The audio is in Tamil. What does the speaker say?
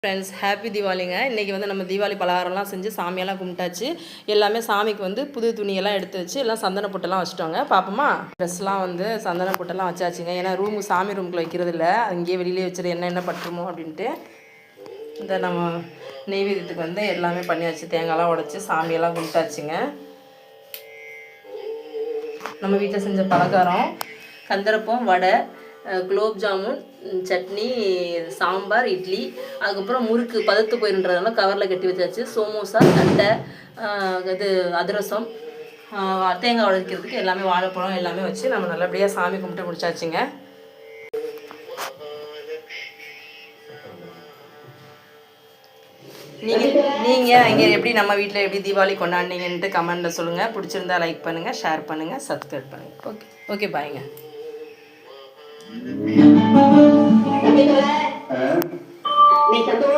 Friends happy தீபாவளிங்க. இன்றைக்கி வந்து நம்ம தீபாவளி பலகாரம்லாம் செஞ்சு சாமியெல்லாம் கும்பிட்டாச்சு. எல்லாமே சாமிக்கு வந்து புது துணியெல்லாம் எடுத்து வச்சு எல்லாம் சந்தன பொட்டெல்லாம் வச்சுட்டோங்க. பார்ப்போமா? ட்ரெஸ்லாம் வந்து சந்தன பொட்டெல்லாம் வச்சாச்சுங்க. ஏன்னா சாமி ரூமுக்குள்ள வைக்கிறது இல்லை, அங்கேயே வெளியிலே வச்சுரு என்ன பட்டுருமோ அப்படின்ட்டு. இந்த நம்ம நெய்வேத்தியத்துக்கு வந்து எல்லாமே பண்ணியாச்சு. தேங்காய்லாம் உடைச்சி சாமியெல்லாம் கும்பிட்டாச்சுங்க. நம்ம வீட்டில் செஞ்ச பலகாரம் கந்தரப்பம், வடை, குலோப் ஜாமுன், சட்னி, சாம்பார், இட்லி, அதுக்கப்புறம் முறுக்கு பதத்து போயிருன்றதுனால கவரில் கட்டி வச்சாச்சு. சோமோசா, தட்டை, இது அதிரசம், தேங்காய் உடைக்கிறதுக்கு எல்லாமே வாழைப்பழம் எல்லாமே வச்சு நம்ம நல்லபடியாக சாமி கும்பிட்டு முடிச்சாச்சுங்க. நீங்கள் இங்கே எப்படி நம்ம வீட்டில் எப்படி தீபாவளி கொண்டாடினீங்கன்ட்டு கமெண்ட்டில் சொல்லுங்கள். பிடிச்சிருந்தா லைக் பண்ணுங்கள், ஷேர் பண்ணுங்கள், சப்ஸ்கிரைப் பண்ணுங்கள். ஓகே பாய்ங்க.